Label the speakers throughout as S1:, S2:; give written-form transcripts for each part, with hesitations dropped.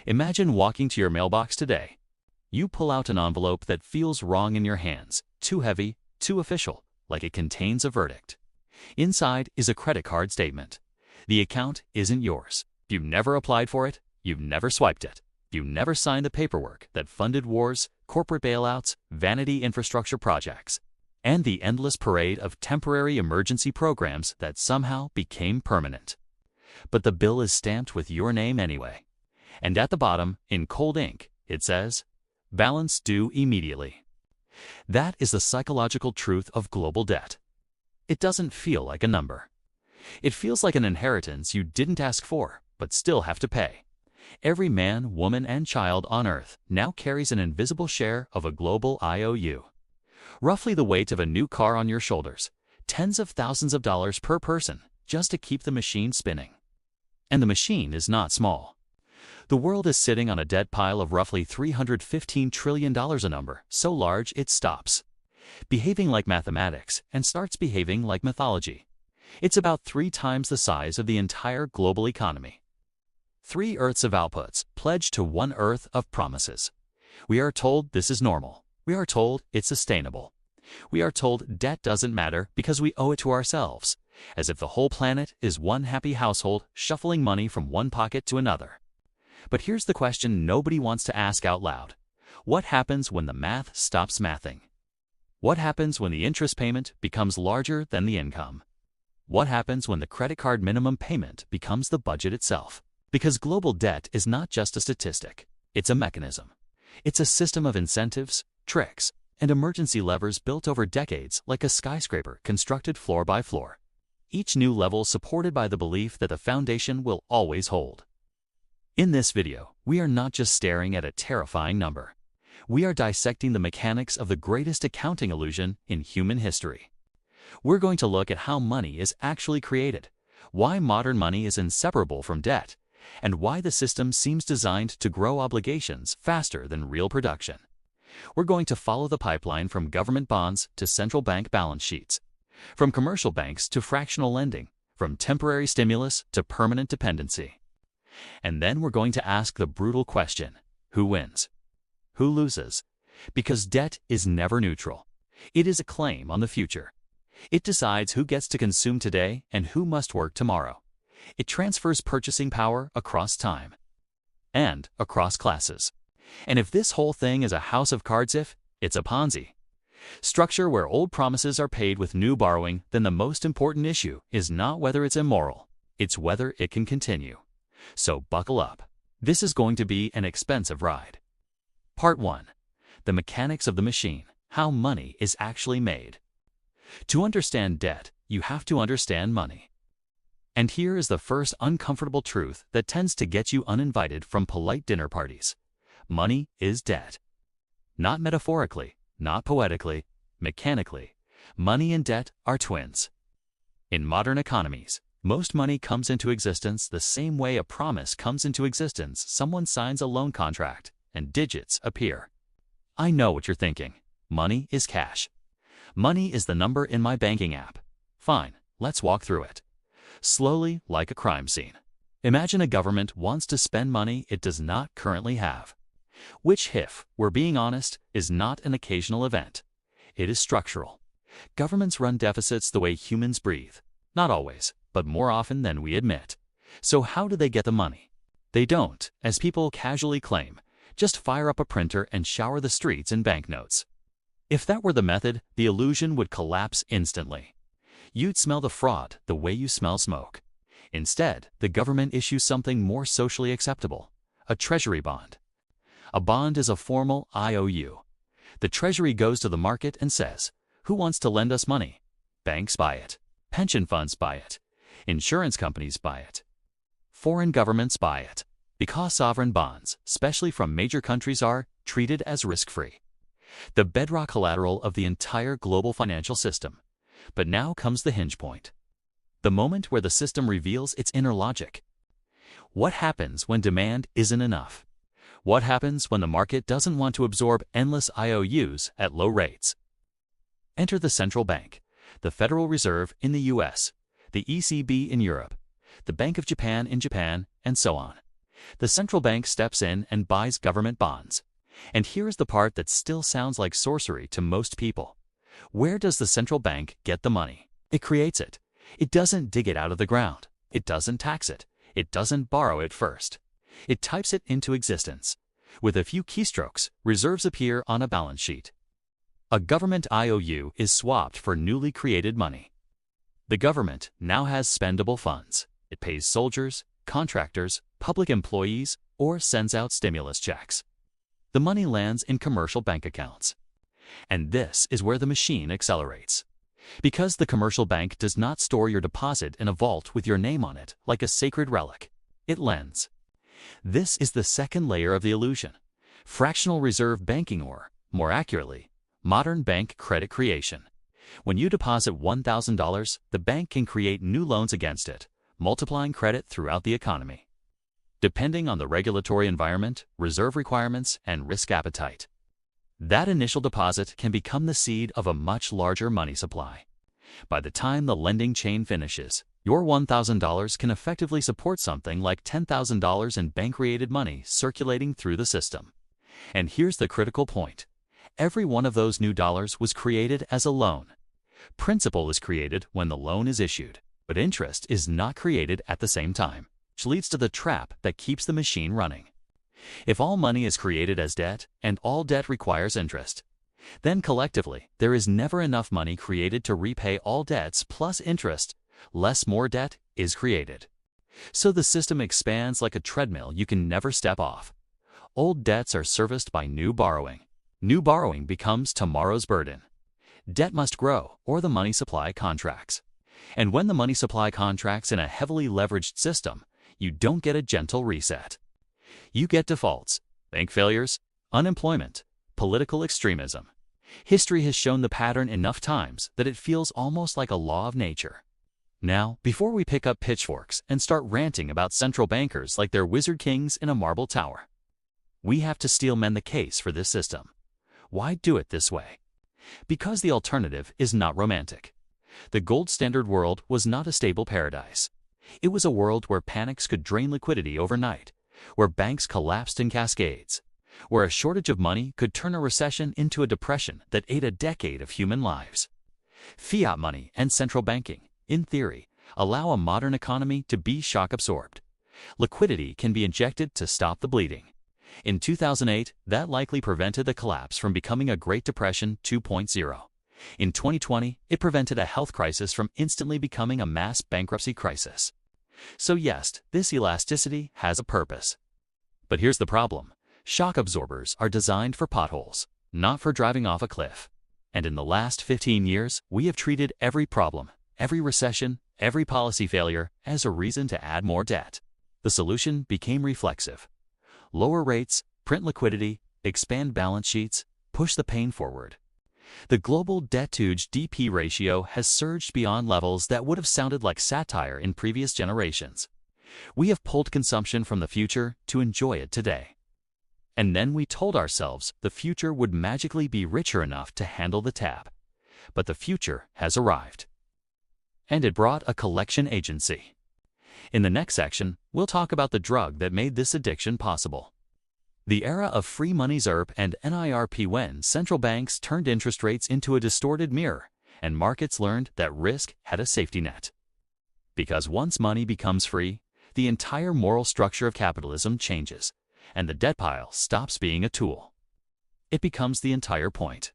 S1: Imagine walking to your mailbox today. You pull out an envelope that feels wrong in your hands, too heavy, too official, like it contains a verdict. Inside is a credit card statement. The account isn't yours. You never applied for it. You've never swiped it. You never signed the paperwork that funded wars, corporate bailouts, vanity infrastructure projects, and the endless parade of temporary emergency programs that somehow became permanent. But the bill is stamped with your name anyway. And at the bottom, in cold ink, it says, "Balance due immediately." That is the psychological truth of global debt. It doesn't feel like a number. It feels like an inheritance you didn't ask for, but still have to pay. Every man, woman, and child on Earth now carries an invisible share of a global IOU. Roughly the weight of a new car on your shoulders, tens of thousands of dollars per person, just to keep the machine spinning. And the machine is not small. The world is sitting on a debt pile of roughly $315 trillion, a number so large it stops behaving like mathematics and starts behaving like mythology. It's about 3 times the size of the entire global economy. 3 Earths of outputs pledged to 1 Earth of promises. We are told this is normal. We are told it's sustainable. We are told debt doesn't matter because we owe it to ourselves, as if the whole planet is one happy household shuffling money from one pocket to another. But here's the question nobody wants to ask out loud. What happens when the math stops mathing? What happens when the interest payment becomes larger than the income? What happens when the credit card minimum payment becomes the budget itself? Because global debt is not just a statistic, it's a mechanism. It's a system of incentives, tricks, and emergency levers built over decades like a skyscraper constructed floor by floor. Each new level supported by the belief that the foundation will always hold. In this video, we are not just staring at a terrifying number. We are dissecting the mechanics of the greatest accounting illusion in human history. We're going to look at how money is actually created, why modern money is inseparable from debt, and why the system seems designed to grow obligations faster than real production. We're going to follow the pipeline from government bonds to central bank balance sheets, from commercial banks to fractional lending, from temporary stimulus to permanent dependency. And then we're going to ask the brutal question, who wins? Who loses? Because debt is never neutral. It is a claim on the future. It decides who gets to consume today and who must work tomorrow. It transfers purchasing power across time and across classes. And if this whole thing is a house of cards, if it's a Ponzi structure where old promises are paid with new borrowing, then the most important issue is not whether it's immoral, it's whether it can continue. So buckle up. This is going to be an expensive ride. Part 1. The mechanics of the machine, how money is actually made. To understand debt, you have to understand money. And here is the first uncomfortable truth that tends to get you uninvited from polite dinner parties. Money is debt. Not metaphorically, not poetically, mechanically. Money and debt are twins. In modern economies, most money comes into existence the same way a promise comes into existence. Someone signs a loan contract, and digits appear. I know what you're thinking. Money is cash. Money is the number in my banking app. Fine, let's walk through it. Slowly, like a crime scene. Imagine a government wants to spend money it does not currently have. Which, if we're being honest, is not an occasional event. It is structural. Governments run deficits the way humans breathe. Not always, but more often than we admit. So how do they get the money? They don't, as people casually claim, just fire up a printer and shower the streets in banknotes. If that were the method, the illusion would collapse instantly. You'd smell the fraud the way you smell smoke. Instead, the government issues something more socially acceptable, a treasury bond. A bond is a formal IOU. The treasury goes to the market and says, who wants to lend us money? Banks buy it. Pension funds buy it. Insurance companies buy it. Foreign governments buy it. Because sovereign bonds, especially from major countries, are treated as risk-free. The bedrock collateral of the entire global financial system. But now comes the hinge point. The moment where the system reveals its inner logic. What happens when demand isn't enough? What happens when the market doesn't want to absorb endless IOUs at low rates? Enter the central bank, the Federal Reserve in the US, the ECB in Europe, the Bank of Japan in Japan, and so on. The central bank steps in and buys government bonds. And here's the part that still sounds like sorcery to most people. Where does the central bank get the money? It creates it. It doesn't dig it out of the ground. It doesn't tax it. It doesn't borrow it first. It types it into existence. With a few keystrokes, reserves appear on a balance sheet. A government IOU is swapped for newly created money. The government now has spendable funds. It pays soldiers, contractors, public employees, or sends out stimulus checks. The money lands in commercial bank accounts. And this is where the machine accelerates. Because the commercial bank does not store your deposit in a vault with your name on it like a sacred relic, it lends. This is the second layer of the illusion. Fractional reserve banking, or, more accurately, modern bank credit creation. When you deposit $1,000, the bank can create new loans against it, multiplying credit throughout the economy. Depending on the regulatory environment, reserve requirements, and risk appetite, that initial deposit can become the seed of a much larger money supply. By the time the lending chain finishes, your $1,000 can effectively support something like $10,000 in bank-created money circulating through the system. And here's the critical point. Every one of those new dollars was created as a loan. Principal is created when the loan is issued, but interest is not created at the same time, which leads to the trap that keeps the machine running. If all money is created as debt, and all debt requires interest, then collectively there is never enough money created to repay all debts plus interest, less more debt is created. So the system expands like a treadmill you can never step off. Old debts are serviced by new borrowing. New borrowing becomes tomorrow's burden. Debt must grow, or the money supply contracts. And when the money supply contracts in a heavily leveraged system, you don't get a gentle reset. You get defaults, bank failures, unemployment, political extremism. History has shown the pattern enough times that it feels almost like a law of nature. Now, before we pick up pitchforks and start ranting about central bankers like they're wizard kings in a marble tower, we have to steel man the case for this system. Why do it this way? Because the alternative is not romantic. The gold standard world was not a stable paradise. It was a world where panics could drain liquidity overnight, where banks collapsed in cascades, where a shortage of money could turn a recession into a depression that ate a decade of human lives. Fiat money and central banking, in theory, allow a modern economy to be shock absorbed. Liquidity can be injected to stop the bleeding. In 2008, that likely prevented the collapse from becoming a Great Depression 2.0. In 2020, it prevented a health crisis from instantly becoming a mass bankruptcy crisis. So yes, this elasticity has a purpose. But here's the problem. Shock absorbers are designed for potholes, not for driving off a cliff. And in the last 15 years, we have treated every problem, every recession, every policy failure as a reason to add more debt. The solution became reflexive. Lower rates, print liquidity, expand balance sheets, push the pain forward. The global debt-to-GDP ratio has surged beyond levels that would have sounded like satire in previous generations. We have pulled consumption from the future to enjoy it today. And then we told ourselves the future would magically be richer enough to handle the tab. But the future has arrived. And it brought a collection agency. In the next section, we'll talk about the drug that made this addiction possible. The era of free money ZIRP and NIRP, when central banks turned interest rates into a distorted mirror and markets learned that risk had a safety net. Because once money becomes free, the entire moral structure of capitalism changes, and the debt pile stops being a tool. It becomes the entire point.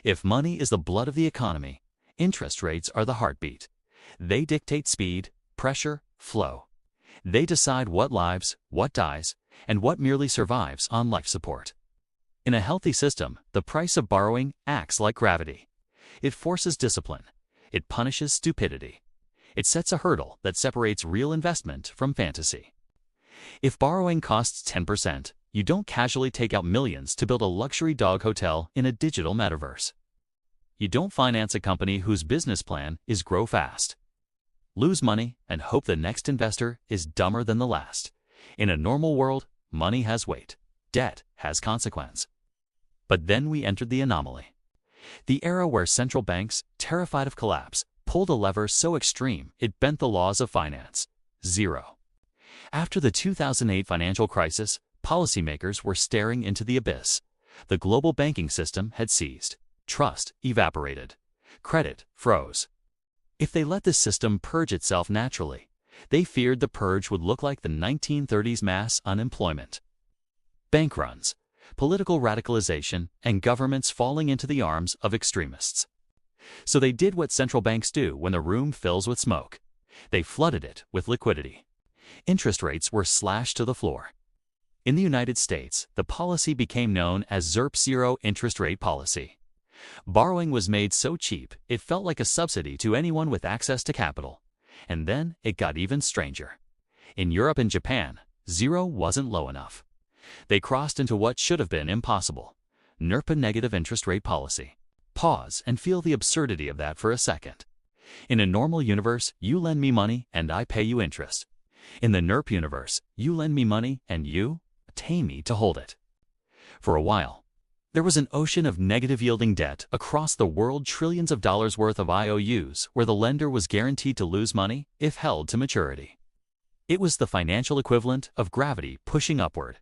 S1: If money is the blood of the economy, interest rates are the heartbeat. They dictate speed, pressure, flow. They decide what lives, what dies, and what merely survives on life support. In a healthy system, the price of borrowing acts like gravity. It forces discipline. It punishes stupidity. It sets a hurdle that separates real investment from fantasy. If borrowing costs 10%, you don't casually take out millions to build a luxury dog hotel in a digital metaverse. You don't finance a company whose business plan is grow fast, lose money, and hope the next investor is dumber than the last. In a normal world, money has weight. Debt has consequence. But then we entered the anomaly. The era where central banks, terrified of collapse, pulled a lever so extreme it bent the laws of finance. Zero. After the 2008 financial crisis, policymakers were staring into the abyss. The global banking system had seized. Trust evaporated. Credit froze. If they let the system purge itself naturally, they feared the purge would look like the 1930s mass unemployment. Bank runs, political radicalization, and governments falling into the arms of extremists. So they did what central banks do when the room fills with smoke. They flooded it with liquidity. Interest rates were slashed to the floor. In the United States, the policy became known as ZIRP zero interest rate policy. Borrowing was made so cheap it felt like a subsidy to anyone with access to capital. And then it got even stranger. In Europe and Japan, zero wasn't low enough. They crossed into what should have been impossible: NIRPA negative interest rate policy. Pause and feel the absurdity of that for a second. In a normal universe, you lend me money and I pay you interest. In the NIRP universe, you lend me money and you pay me to hold it. For a while, there was an ocean of negative yielding debt across the world, trillions of dollars worth of IOUs where the lender was guaranteed to lose money if held to maturity. It was the financial equivalent of gravity pushing upward,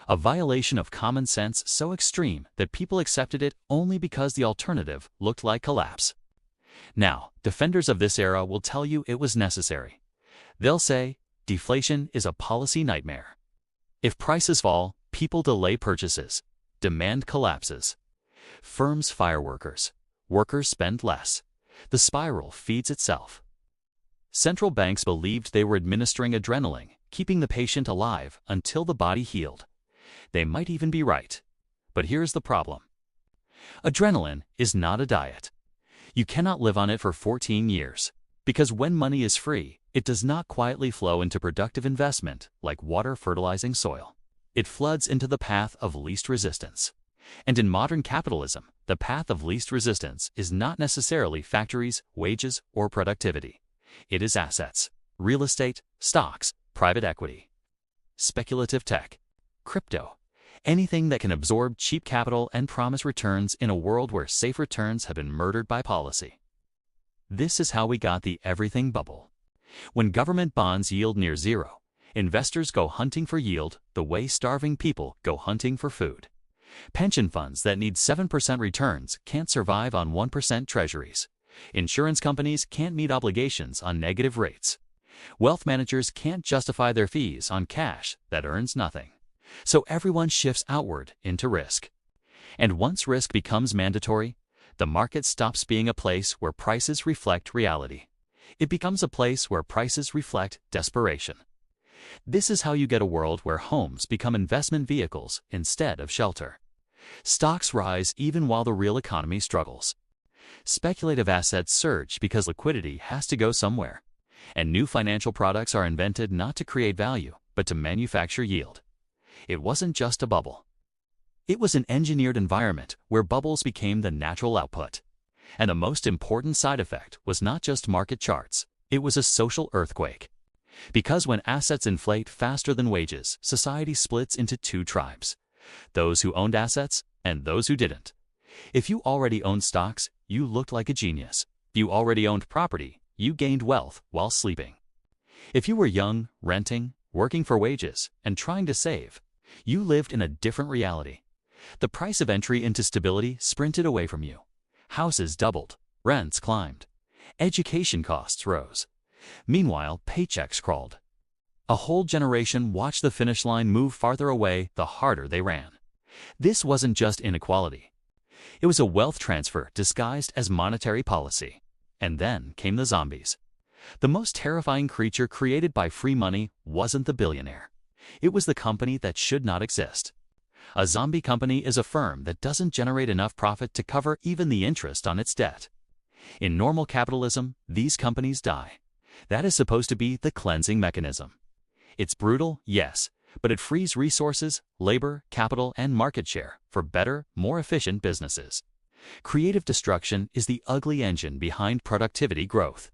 S1: a violation of common sense so extreme that people accepted it only because the alternative looked like collapse. Now, defenders of this era will tell you it was necessary. They'll say, deflation is a policy nightmare. If prices fall, people delay purchases. Demand collapses. Firms fire workers. Workers spend less. The spiral feeds itself. Central banks believed they were administering adrenaline, keeping the patient alive until the body healed. They might even be right. But here's the problem. Adrenaline is not a diet. You cannot live on it for 14 years. Because when money is free, it does not quietly flow into productive investment like water fertilizing soil. It floods into the path of least resistance. And in modern capitalism, the path of least resistance is not necessarily factories, wages, or productivity. It is assets, real estate, stocks, private equity, speculative tech, crypto, anything that can absorb cheap capital and promise returns in a world where safe returns have been murdered by policy. This is how we got the everything bubble. When government bonds yield near zero, investors go hunting for yield the way starving people go hunting for food. Pension funds that need 7% returns can't survive on 1% treasuries. Insurance companies can't meet obligations on negative rates. Wealth managers can't justify their fees on cash that earns nothing. So everyone shifts outward into risk. And once risk becomes mandatory, the market stops being a place where prices reflect reality. It becomes a place where prices reflect desperation. This is how you get a world where homes become investment vehicles instead of shelter. Stocks rise even while the real economy struggles. Speculative assets surge because liquidity has to go somewhere. And new financial products are invented not to create value, but to manufacture yield. It wasn't just a bubble. It was an engineered environment where bubbles became the natural output. And the most important side effect was not just market charts, it was a social earthquake. Because when assets inflate faster than wages, society splits into two tribes: those who owned assets and those who didn't. If you already owned stocks, you looked like a genius. If you already owned property, you gained wealth while sleeping. If you were young, renting, working for wages, and trying to save, you lived in a different reality. The price of entry into stability sprinted away from you. Houses doubled, rents climbed, education costs rose. Meanwhile, paychecks crawled. A whole generation watched the finish line move farther away the harder they ran. This wasn't just inequality. It was a wealth transfer disguised as monetary policy. And then came the zombies. The most terrifying creature created by free money wasn't the billionaire. It was the company that should not exist. A zombie company is a firm that doesn't generate enough profit to cover even the interest on its debt. In normal capitalism, these companies die. That is supposed to be the cleansing mechanism. It's brutal, yes, but it frees resources, labor, capital, and market share for better, more efficient businesses. Creative destruction is the ugly engine behind productivity growth.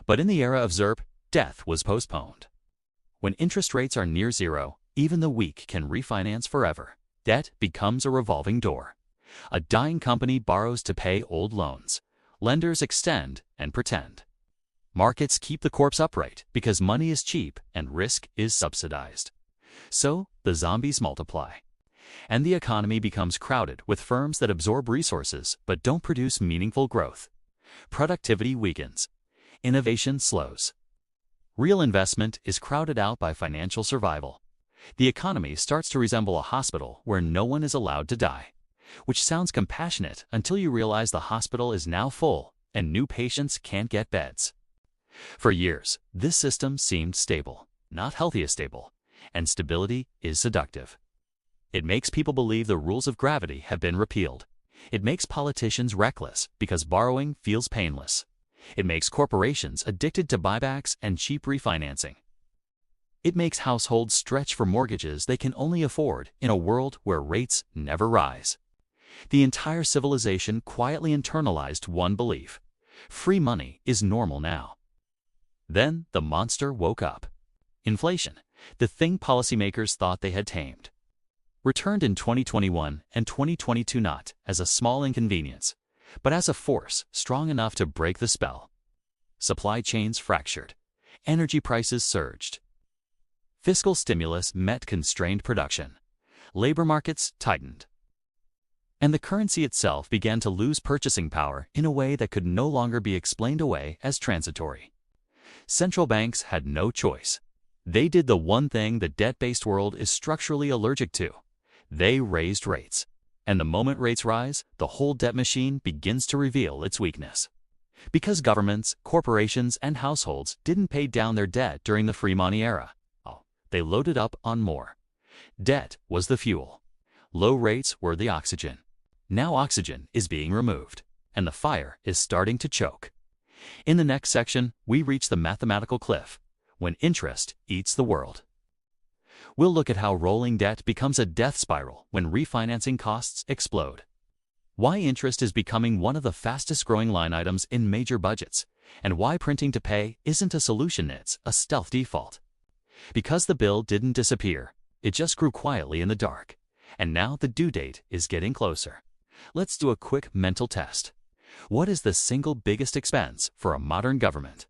S1: But in the era of ZIRP, death was postponed. When interest rates are near zero, even the weak can refinance forever. Debt becomes a revolving door. A dying company borrows to pay old loans. Lenders extend and pretend. Markets keep the corpse upright because money is cheap and risk is subsidized. So the zombies multiply. And the economy becomes crowded with firms that absorb resources but don't produce meaningful growth. Productivity weakens. Innovation slows. Real investment is crowded out by financial survival. The economy starts to resemble a hospital where no one is allowed to die, which sounds compassionate until you realize the hospital is now full and new patients can't get beds. For years, this system seemed stable, not healthy as stable, and stability is seductive. It makes people believe the rules of gravity have been repealed. It makes politicians reckless because borrowing feels painless. It makes corporations addicted to buybacks and cheap refinancing. It makes households stretch for mortgages they can only afford in a world where rates never rise. The entire civilization quietly internalized one belief: free money is normal now. Then the monster woke up. Inflation, the thing policymakers thought they had tamed, returned in 2021 and 2022 not as a small inconvenience, but as a force strong enough to break the spell. Supply chains fractured. Energy prices surged. Fiscal stimulus met constrained production. Labor markets tightened. And the currency itself began to lose purchasing power in a way that could no longer be explained away as transitory. Central banks had no choice. They did the one thing the debt-based world is structurally allergic to. They raised rates. And the moment rates rise, the whole debt machine begins to reveal its weakness. Because governments, corporations, and households didn't pay down their debt during the free money era, they loaded up on more. Debt was the fuel. Low rates were the oxygen. Now oxygen is being removed, and the fire is starting to choke. In the next section, we reach the mathematical cliff, when interest eats the world. We'll look at how rolling debt becomes a death spiral when refinancing costs explode. Why interest is becoming one of the fastest-growing line items in major budgets, and why printing to pay isn't a solution, it's a stealth default. Because the bill didn't disappear, it just grew quietly in the dark, and now the due date is getting closer. Let's do a quick mental test. What is the single biggest expense for a modern government?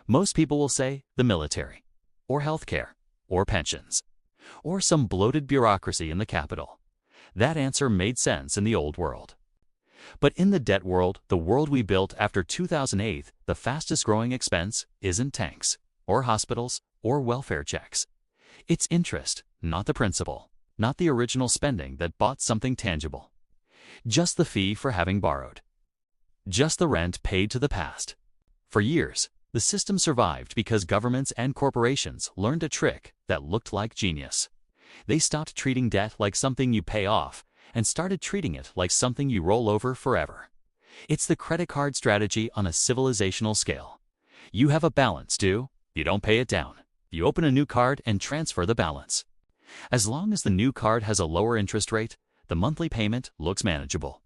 S1: Most people will say the military, or healthcare, or pensions, or some bloated bureaucracy in the capital. That answer made sense in the old world. But in the debt world, the world we built after 2008, the fastest-growing expense isn't tanks, or hospitals, or welfare checks. It's interest, not the principal, not the original spending that bought something tangible. Just the fee for having borrowed. Just the rent paid to the past. For years, the system survived because governments and corporations learned a trick that looked like genius. They stopped treating debt like something you pay off and started treating it like something you roll over forever. It's the credit card strategy on a civilizational scale. You have a balance due, you don't pay it down. You open a new card and transfer the balance. As long as the new card has a lower interest rate, the monthly payment looks manageable.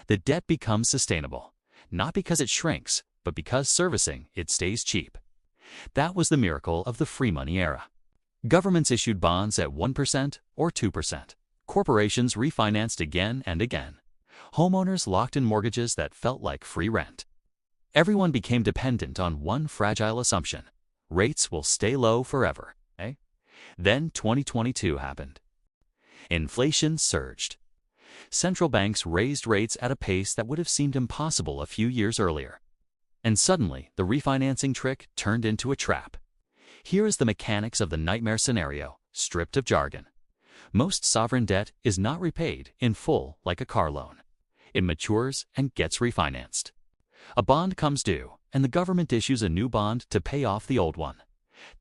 S1: The debt becomes sustainable, not because it shrinks, but because servicing it stays cheap. That was the miracle of the free money era. Governments issued bonds at 1% or 2%. Corporations refinanced again and again. Homeowners locked in mortgages that felt like free rent. Everyone became dependent on one fragile assumption: rates will stay low forever. Then 2022 happened. Inflation surged. Central banks raised rates at a pace that would have seemed impossible a few years earlier. And suddenly, the refinancing trick turned into a trap. Here is the mechanics of the nightmare scenario, stripped of jargon. Most sovereign debt is not repaid in full like a car loan. It matures and gets refinanced. A bond comes due, and the government issues a new bond to pay off the old one.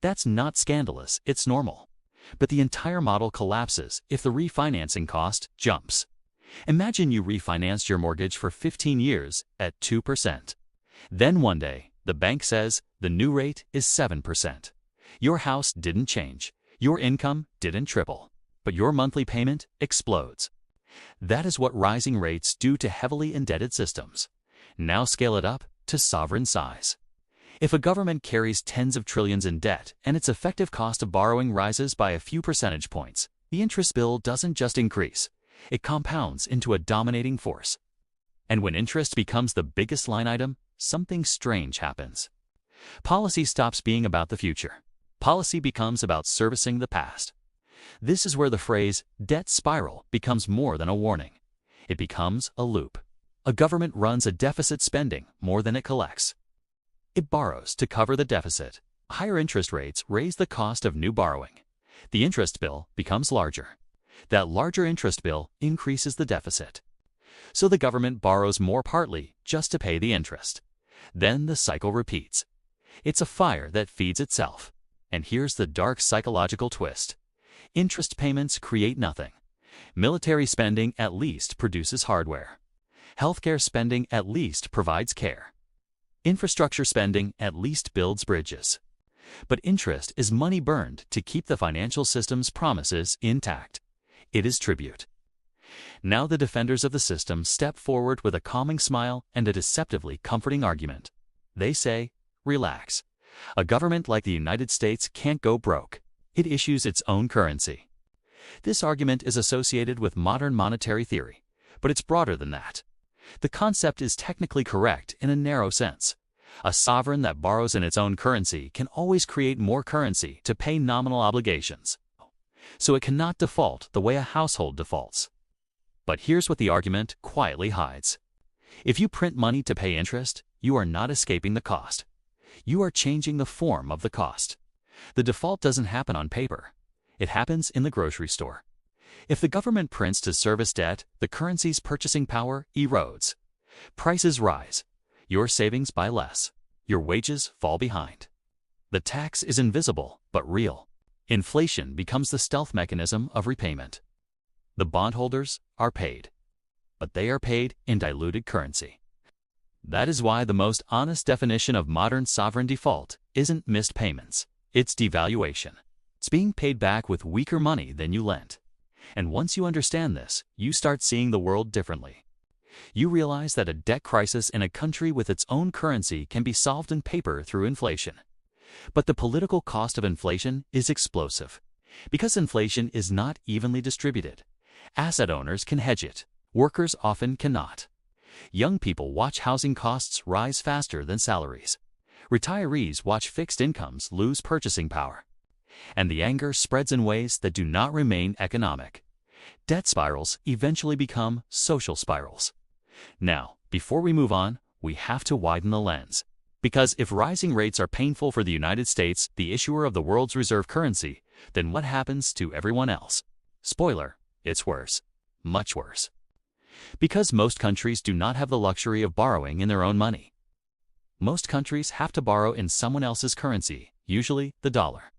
S1: That's not scandalous, it's normal. But the entire model collapses if the refinancing cost jumps. Imagine you refinanced your mortgage for 15 years at 2%. Then one day, the bank says the new rate is 7%. Your house didn't change, your income didn't triple, but your monthly payment explodes. That is what rising rates do to heavily indebted systems. Now scale it up to sovereign size. If a government carries tens of trillions in debt and its effective cost of borrowing rises by a few percentage points, the interest bill doesn't just increase, it compounds into a dominating force. And when interest becomes the biggest line item, something strange happens. Policy stops being about the future. Policy becomes about servicing the past. This is where the phrase debt spiral becomes more than a warning. It becomes a loop. A government runs a deficit spending more than it collects. It borrows to cover the deficit. Higher interest rates raise the cost of new borrowing. The interest bill becomes larger. That larger interest bill increases the deficit. So the government borrows more partly just to pay the interest. Then the cycle repeats. It's a fire that feeds itself. And here's the dark psychological twist. Interest payments create nothing. Military spending at least produces hardware. Healthcare spending at least provides care. Infrastructure spending at least builds bridges. But interest is money burned to keep the financial system's promises intact. It is tribute. Now the defenders of the system step forward with a calming smile and a deceptively comforting argument. They say, relax. A government like the United States can't go broke. It issues its own currency. This argument is associated with modern monetary theory, but it's broader than that. The concept is technically correct in a narrow sense. A sovereign that borrows in its own currency can always create more currency to pay nominal obligations. So it cannot default the way a household defaults. But here's what the argument quietly hides. If you print money to pay interest, you are not escaping the cost. You are changing the form of the cost. The default doesn't happen on paper. It happens in the grocery store. If the government prints to service debt, the currency's purchasing power erodes. Prices rise. Your savings buy less. Your wages fall behind. The tax is invisible but real. Inflation becomes the stealth mechanism of repayment. The bondholders are paid, but they are paid in diluted currency. That is why the most honest definition of modern sovereign default isn't missed payments. It's devaluation. It's being paid back with weaker money than you lent. And once you understand this, you start seeing the world differently. You realize that a debt crisis in a country with its own currency can be solved in paper through inflation. But the political cost of inflation is explosive. Because inflation is not evenly distributed. Asset owners can hedge it. Workers often cannot. Young people watch housing costs rise faster than salaries. Retirees watch fixed incomes lose purchasing power. And the anger spreads in ways that do not remain economic. Debt spirals eventually become social spirals. Now, before we move on, we have to widen the lens. Because if rising rates are painful for the United States, the issuer of the world's reserve currency, then what happens to everyone else? Spoiler, it's worse. Much worse. Because most countries do not have the luxury of borrowing in their own money. Most countries have to borrow in someone else's currency, usually the dollar.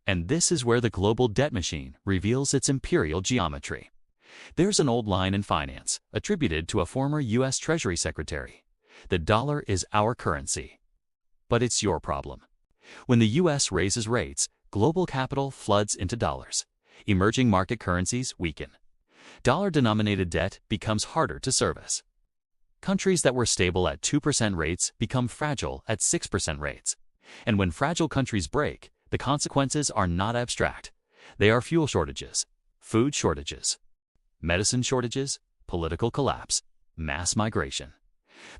S1: And this is where the global debt machine reveals its imperial geometry. There's an old line in finance, attributed to a former U.S. Treasury Secretary. The dollar is our currency. But it's your problem. When the U.S. raises rates, global capital floods into dollars. Emerging market currencies weaken. Dollar-denominated debt becomes harder to service. Countries that were stable at 2% rates become fragile at 6% rates. And when fragile countries break, the consequences are not abstract. They are fuel shortages, food shortages, medicine shortages, political collapse, mass migration.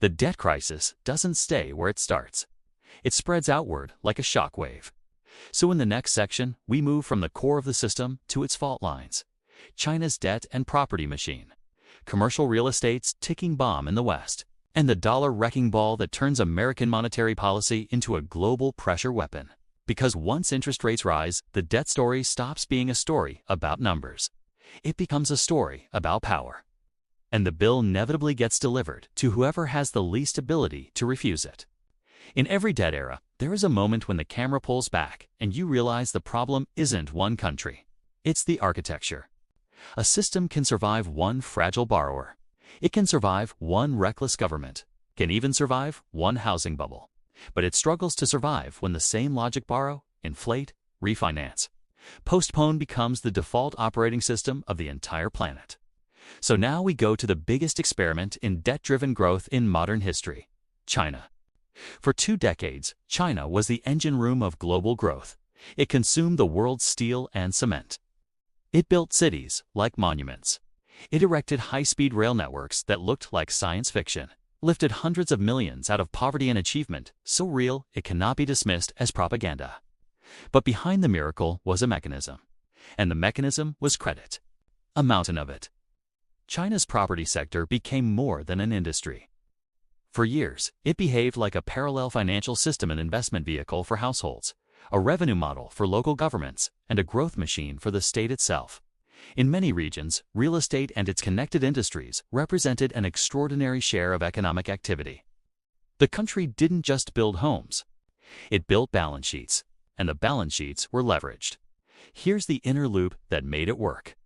S1: The debt crisis doesn't stay where it starts. It spreads outward like a shock wave. So in the next section, we move from the core of the system to its fault lines. China's debt and property machine. Commercial real estate's ticking bomb in the West. And the dollar wrecking ball that turns American monetary policy into a global pressure weapon. Because once interest rates rise, the debt story stops being a story about numbers. It becomes a story about power. And the bill inevitably gets delivered to whoever has the least ability to refuse it. In every debt era, there is a moment when the camera pulls back and you realize the problem isn't one country. It's the architecture. A system can survive one fragile borrower. It can survive one reckless government. Can even survive one housing bubble. But it struggles to survive when the same logic borrow, inflate, refinance. Postpone becomes the default operating system of the entire planet. So now we go to the biggest experiment in debt-driven growth in modern history, China. For 2 decades, China was the engine room of global growth. It consumed the world's steel and cement. It built cities like monuments. It erected high-speed rail networks that looked like science fiction. lifted hundreds of millions out of poverty and achievement, so real it cannot be dismissed as propaganda. But behind the miracle was a mechanism. And the mechanism was credit. A mountain of it. China's property sector became more than an industry. For years, it behaved like a parallel financial system and investment vehicle for households, a revenue model for local governments, and a growth machine for the state itself. In many regions, real estate and its connected industries represented an extraordinary share of economic activity. The country didn't just build homes. It built balance sheets, and the balance sheets were leveraged. Here's the inner loop that made it work.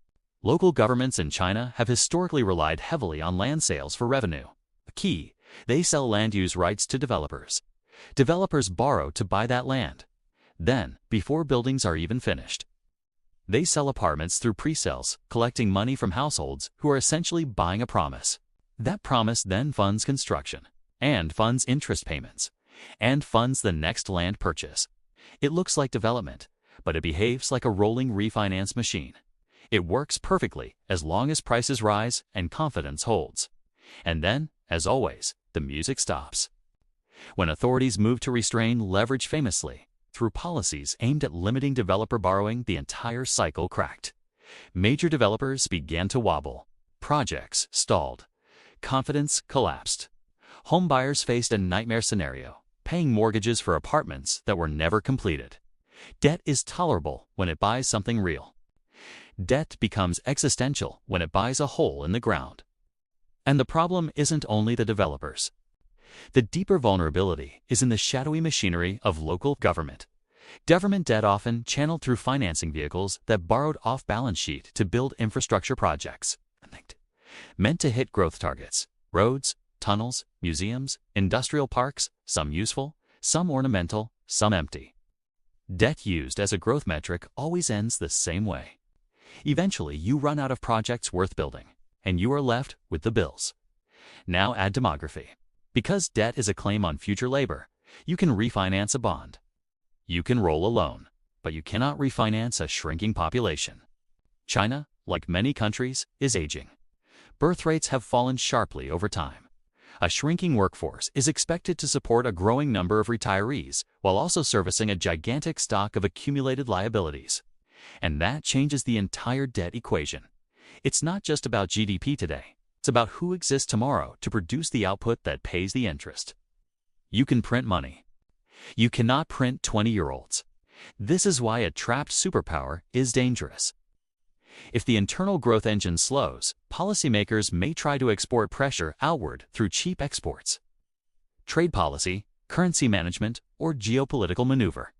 S1: Local governments in China have historically relied heavily on land sales for revenue. A key, they sell land use rights to developers. Developers borrow to buy that land. Then, before buildings are even finished, they sell apartments through pre-sales, collecting money from households who are essentially buying a promise. That promise then funds construction, and funds interest payments, and funds the next land purchase. It looks like development, but it behaves like a rolling refinance machine. It works perfectly as long as prices rise and confidence holds. And then, as always, the music stops. When authorities move to restrain leverage famously, through policies aimed at limiting developer borrowing, the entire cycle cracked. Major developers began to wobble. Projects stalled. Confidence collapsed. Homebuyers faced a nightmare scenario, paying mortgages for apartments that were never completed. Debt is tolerable when it buys something real. Debt becomes existential when it buys a hole in the ground. And the problem isn't only the developers. The deeper vulnerability is in the shadowy machinery of local government. Government debt often channeled through financing vehicles that borrowed off balance sheet to build infrastructure projects meant to hit growth targets: roads, tunnels, museums, industrial parks, some useful, some ornamental, some empty. Debt used as a growth metric always ends the same way. Eventually, you run out of projects worth building, and you are left with the bills. Now add demography. Because debt is a claim on future labor, you can refinance a bond. You can roll a loan, but you cannot refinance a shrinking population. China, like many countries, is aging. Birth rates have fallen sharply over time. A shrinking workforce is expected to support a growing number of retirees while also servicing a gigantic stock of accumulated liabilities. And that changes the entire debt equation. It's not just about GDP today. It's about who exists tomorrow to produce the output that pays the interest. You can print money. You cannot print 20-year-olds. This is why a trapped superpower is dangerous. If the internal growth engine slows, policymakers may try to export pressure outward through cheap exports. Trade policy, currency management, or geopolitical maneuver.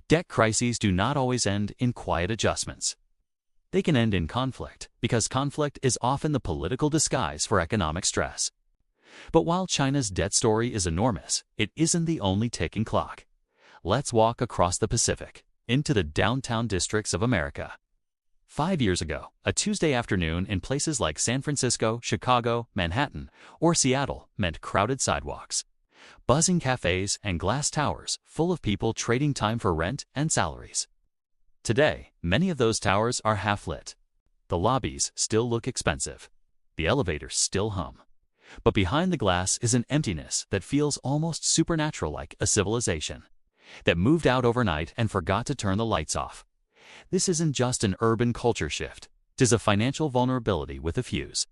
S1: Debt crises do not always end in quiet adjustments. They can end in conflict, because conflict is often the political disguise for economic stress. But while China's debt story is enormous, it isn't the only ticking clock. Let's walk across the Pacific, into the downtown districts of America. 5 years ago, a Tuesday afternoon in places like San Francisco, Chicago, Manhattan, or Seattle meant crowded sidewalks, buzzing cafes, and glass towers full of people trading time for rent and salaries. Today, many of those towers are half-lit. The lobbies still look expensive. The elevators still hum. But behind the glass is an emptiness that feels almost supernatural, like a civilization that moved out overnight and forgot to turn the lights off. This isn't just an urban culture shift. It is a financial vulnerability with a fuse.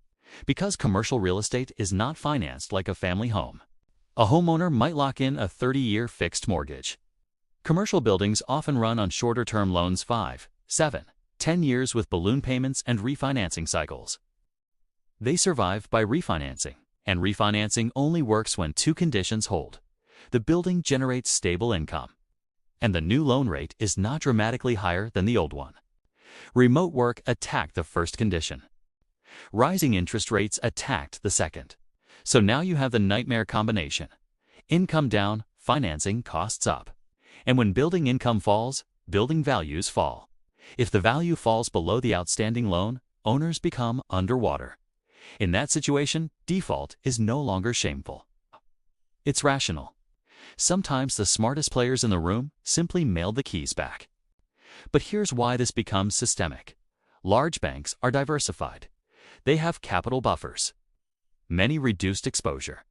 S1: Because commercial real estate is not financed like a family home. A homeowner might lock in a 30-year fixed mortgage. Commercial buildings often run on shorter-term loans, 5, 7, 10 years with balloon payments and refinancing cycles. They survive by refinancing, and refinancing only works when two conditions hold. The building generates stable income, and the new loan rate is not dramatically higher than the old one. Remote work attacked the first condition. Rising interest rates attacked the second. So now you have the nightmare combination. Income down, financing costs up. And when building income falls, building values fall. If the value falls below the outstanding loan, owners become underwater. In that situation, default is no longer shameful. It's rational. Sometimes the smartest players in the room simply mail the keys back. But here's why this becomes systemic. Large banks are diversified. They have capital buffers. Many reduced exposure.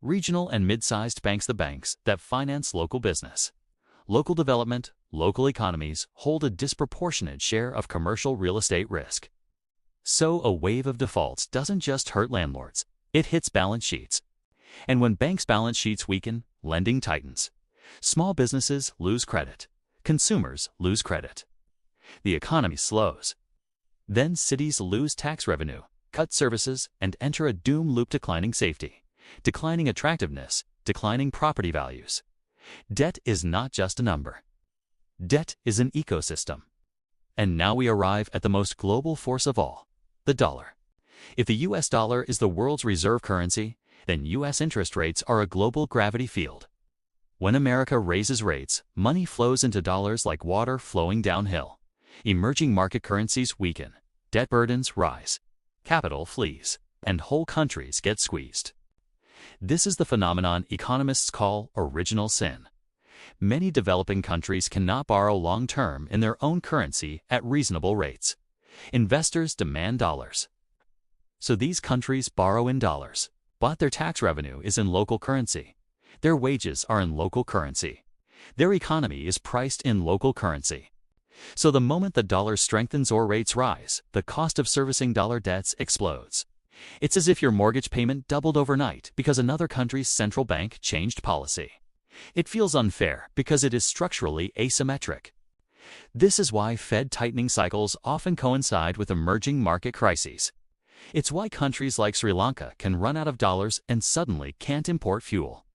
S1: regional and mid-sized banks, the banks that finance local business. Local development, local economies hold a disproportionate share of commercial real estate risk. So a wave of defaults doesn't just hurt landlords, it hits balance sheets. And when banks' balance sheets weaken, lending tightens. Small businesses lose credit. Consumers lose credit. The economy slows. Then cities lose tax revenue, cut services, and enter a doom loop: declining safety, declining attractiveness, declining property values. Debt is not just a number. Debt is an ecosystem. And now we arrive at the most global force of all, the dollar. If the US dollar is the world's reserve currency, then US interest rates are a global gravity field. When America raises rates, money flows into dollars like water flowing downhill. Emerging market currencies weaken, debt burdens rise, capital flees, and whole countries get squeezed. This is the phenomenon economists call original sin. Many developing countries cannot borrow long-term in their own currency at reasonable rates. Investors demand dollars. So these countries borrow in dollars, but their tax revenue is in local currency. Their wages are in local currency. Their economy is priced in local currency. So the moment the dollar strengthens or rates rise, the cost of servicing dollar debts explodes. It's as if your mortgage payment doubled overnight because another country's central bank changed policy. It feels unfair because it is structurally asymmetric. This is why Fed tightening cycles often coincide with emerging market crises. It's why countries like Sri Lanka can run out of dollars and suddenly can't import fuel.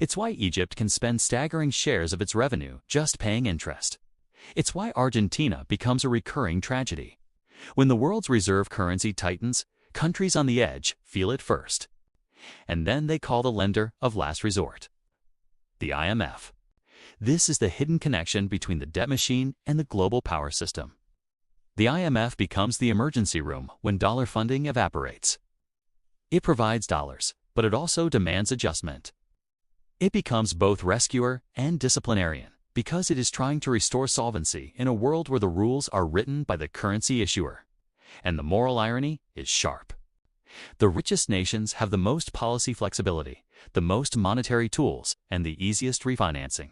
S1: It's why Egypt can spend staggering shares of its revenue just paying interest. It's why Argentina becomes a recurring tragedy. When the world's reserve currency tightens, countries on the edge feel it first. And then they call the lender of last resort, the IMF. This is the hidden connection between the debt machine and the global power system. The IMF becomes the emergency room when dollar funding evaporates. It provides dollars, but it also demands adjustment. It becomes both rescuer and disciplinarian because it is trying to restore solvency in a world where the rules are written by the currency issuer. And the moral irony is sharp. The richest nations have the most policy flexibility, the most monetary tools, and the easiest refinancing.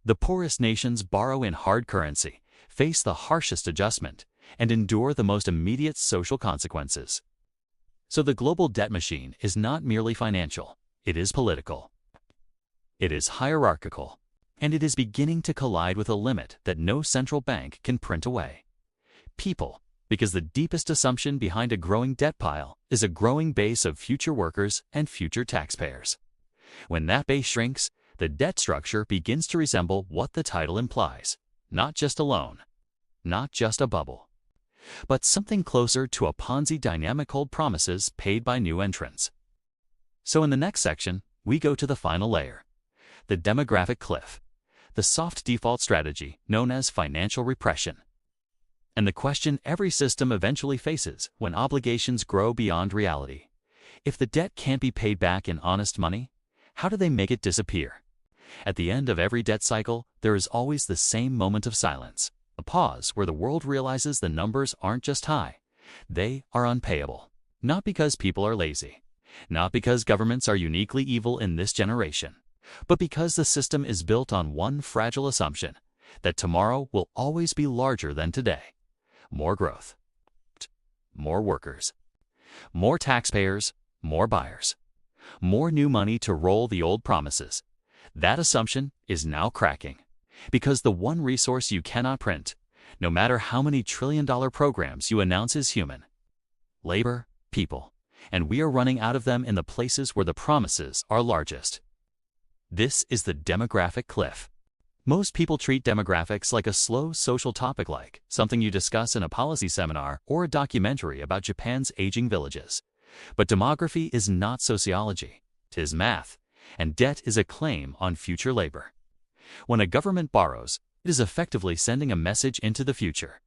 S1: The poorest nations borrow in hard currency, face the harshest adjustment, and endure the most immediate social consequences. So the global debt machine is not merely financial, it is political. It is hierarchical, and it is beginning to collide with a limit that no central bank can print away. People, because the deepest assumption behind a growing debt pile is a growing base of future workers and future taxpayers. When that base shrinks, the debt structure begins to resemble what the title implies, not just a loan, not just a bubble, but something closer to a Ponzi dynamic: hold promises paid by new entrants. So in the next section, we go to the final layer, the demographic cliff, the soft default strategy known as financial repression. And the question every system eventually faces when obligations grow beyond reality: if the debt can't be paid back in honest money, how do they make it disappear? At the end of every debt cycle, there is always the same moment of silence, a pause where the world realizes the numbers aren't just high, they are unpayable. Not because people are lazy, not because governments are uniquely evil in this generation, but because the system is built on one fragile assumption, that tomorrow will always be larger than today. More growth, more workers, more taxpayers, more buyers, more new money to roll the old promises. That assumption is now cracking, because the one resource you cannot print, no matter how many trillion-dollar programs you announce, is human. Labor, people, and we are running out of them in the places where the promises are largest. This is the demographic cliff. Most people treat demographics like a slow social topic, like something you discuss in a policy seminar or a documentary about Japan's aging villages. But demography is not sociology, 'tis math, and debt is a claim on future labor. When a government borrows, it is effectively sending a message into the future.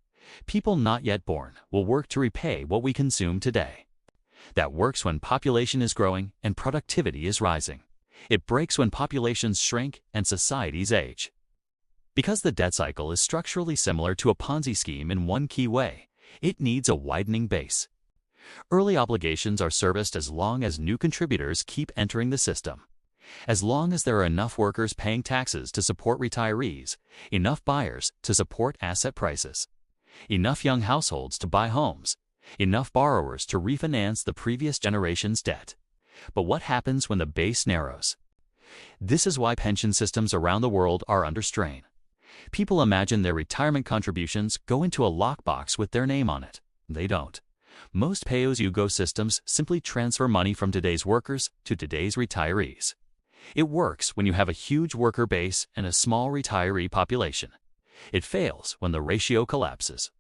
S1: People not yet born will work to repay what we consume today. That works when population is growing and productivity is rising. It breaks when populations shrink and societies age. Because the debt cycle is structurally similar to a Ponzi scheme in one key way, it needs a widening base. Early obligations are serviced as long as new contributors keep entering the system. As long as there are enough workers paying taxes to support retirees, enough buyers to support asset prices, enough young households to buy homes, enough borrowers to refinance the previous generation's debt. But what happens when the base narrows? This is why pension systems around the world are under strain. People imagine their retirement contributions go into a lockbox with their name on it. They don't. Most pay-as-you-go systems simply transfer money from today's workers to today's retirees. It works when you have a huge worker base and a small retiree population. It fails when the ratio collapses.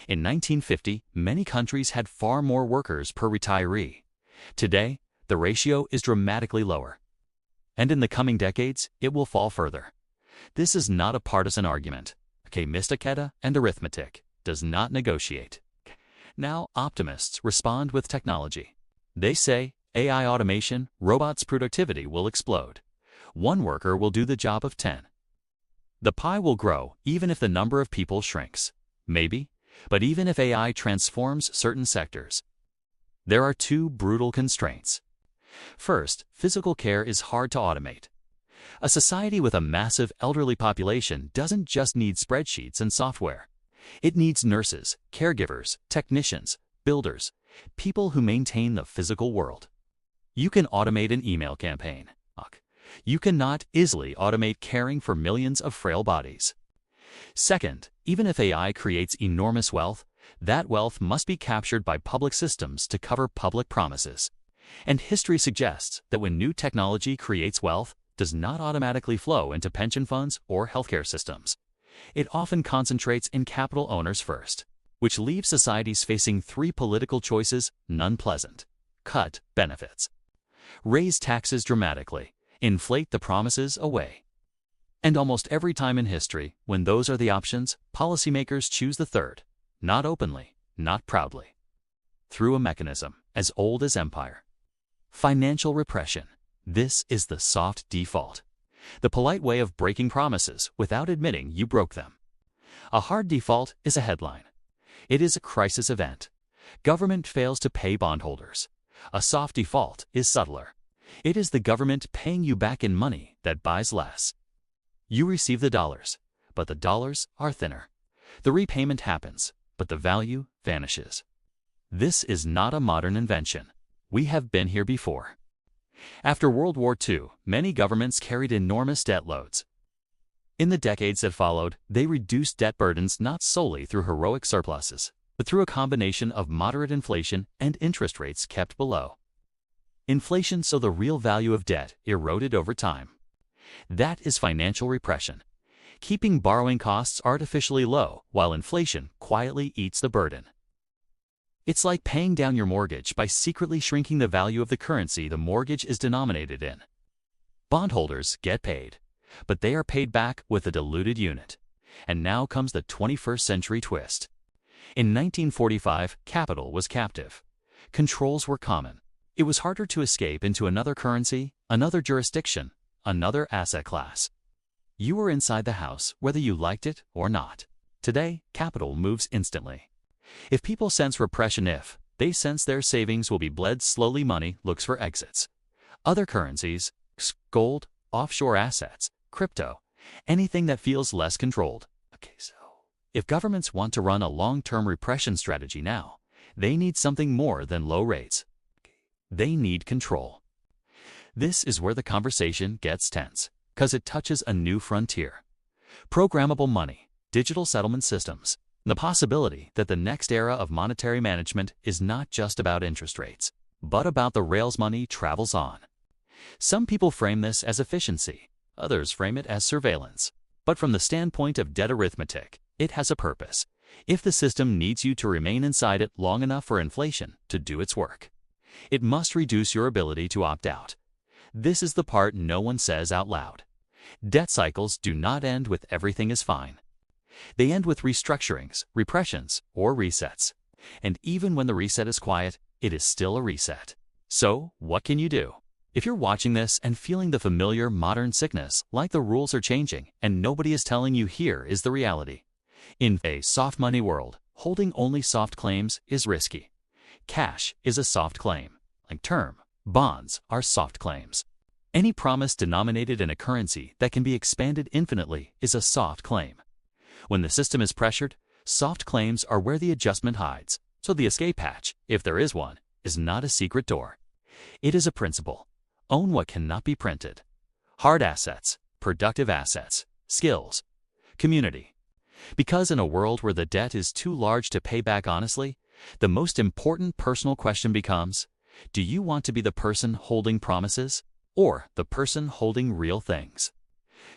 S1: In 1950, many countries had far more workers per retiree. Today, the ratio is dramatically lower. And in the coming decades, it will fall further. This is not a partisan argument. Mystiketa and arithmetic does not negotiate. Now, optimists respond with technology. They say AI automation, robots' productivity will explode. One worker will do the job of 10. The pie will grow even if the number of people shrinks. Maybe, but even if AI transforms certain sectors. There are two brutal constraints. First, physical care is hard to automate. A society with a massive elderly population doesn't just need spreadsheets and software. It needs nurses, caregivers, technicians, builders, people who maintain the physical world. You can automate an email campaign. You cannot easily automate caring for millions of frail bodies. Second, even if AI creates enormous wealth, that wealth must be captured by public systems to cover public promises. And history suggests that when new technology creates wealth, does not automatically flow into pension funds or healthcare systems. It often concentrates in capital owners first, which leaves societies facing three political choices, none pleasant. Cut benefits. Raise taxes dramatically. Inflate the promises away. And almost every time in history, when those are the options, policymakers choose the third. Not openly, not proudly. Through a mechanism as old as empire. Financial repression. This is the soft default. The polite way of breaking promises without admitting you broke them. A hard default is a headline. It is a crisis event. Government fails to pay bondholders. A soft default is subtler. It is the government paying you back in money that buys less. You receive the dollars, but the dollars are thinner. The repayment happens, but the value vanishes. This is not a modern invention. We have been here before. After World War II, many governments carried enormous debt loads. In the decades that followed, they reduced debt burdens not solely through heroic surpluses, but through a combination of moderate inflation and interest rates kept below. Inflation saw the real value of debt eroded over time. That is financial repression, keeping borrowing costs artificially low while inflation quietly eats the burden. It's like paying down your mortgage by secretly shrinking the value of the currency the mortgage is denominated in. Bondholders get paid, but they are paid back with a diluted unit. And now comes the 21st century twist. In 1945, capital was captive. Controls were common. It was harder to escape into another currency, another jurisdiction, another asset class. You were inside the house whether you liked it or not. Today, capital moves instantly. If people sense repression, if they sense their savings will be bled slowly, money looks for exits. Other currencies, gold, offshore assets, crypto, anything that feels less controlled. So if governments want to run a long-term repression strategy now, they need something more than low rates. They need control. This is where the conversation gets tense, because it touches a new frontier. Programmable money, digital settlement systems, the possibility that the next era of monetary management is not just about interest rates, but about the rails money travels on. Some people frame this as efficiency, others frame it as surveillance. But from the standpoint of debt arithmetic, it has a purpose, if the system needs you to remain inside it long enough for inflation to do its work. It must reduce your ability to opt out. This is the part no one says out loud. Debt cycles do not end with everything is fine. They end with restructurings, repressions, or resets. And even when the reset is quiet, it is still a reset. So, what can you do? If you're watching this and feeling the familiar modern sickness, like the rules are changing and nobody is telling you here is the reality. In a soft money world, holding only soft claims is risky. Cash is a soft claim. Like term, bonds are soft claims. Any promise denominated in a currency that can be expanded infinitely is a soft claim. When the system is pressured, soft claims are where the adjustment hides, so the escape hatch, if there is one, is not a secret door. It is a principle. Own what cannot be printed. Hard assets, productive assets, skills, community. Because in a world where the debt is too large to pay back honestly, the most important personal question becomes, do you want to be the person holding promises or the person holding real things?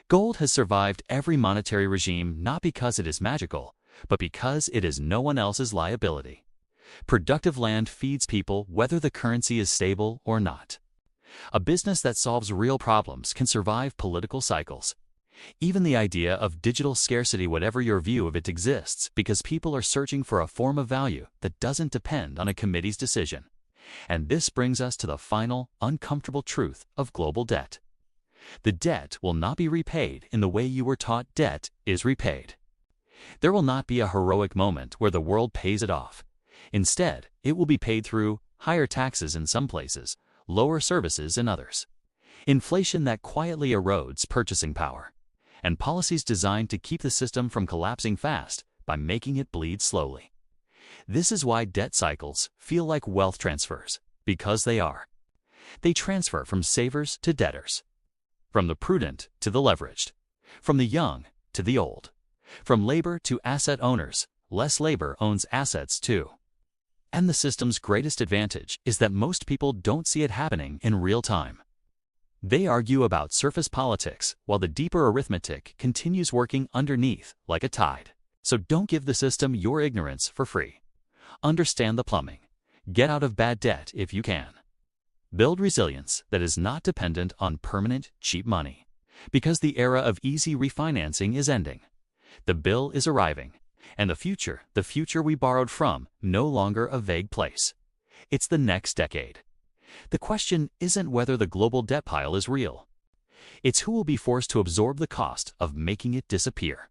S1: Gold has survived every monetary regime not because it is magical, but because it is no one else's liability. Productive land feeds people whether the currency is stable or not. A business that solves real problems can survive political cycles. Even the idea of digital scarcity, whatever your view of it, exists because people are searching for a form of value that doesn't depend on a committee's decision. And this brings us to the final, uncomfortable truth of global debt. The debt will not be repaid in the way you were taught debt is repaid. There will not be a heroic moment where the world pays it off. Instead, it will be paid through higher taxes in some places, lower services in others, inflation that quietly erodes purchasing power, and policies designed to keep the system from collapsing fast by making it bleed slowly. This is why debt cycles feel like wealth transfers, because they are. They transfer from savers to debtors, from the prudent to the leveraged, from the young to the old, from labor to asset owners. Less labor owns assets too. And the system's greatest advantage is that most people don't see it happening in real time. They argue about surface politics while the deeper arithmetic continues working underneath like a tide. So don't give the system your ignorance for free. Understand the plumbing. Get out of bad debt if you can. Build resilience that is not dependent on permanent, cheap money. Because the era of easy refinancing is ending. The bill is arriving. And the future we borrowed from, no longer a vague place. It's the next decade. The question isn't whether the global debt pile is real. It's who will be forced to absorb the cost of making it disappear.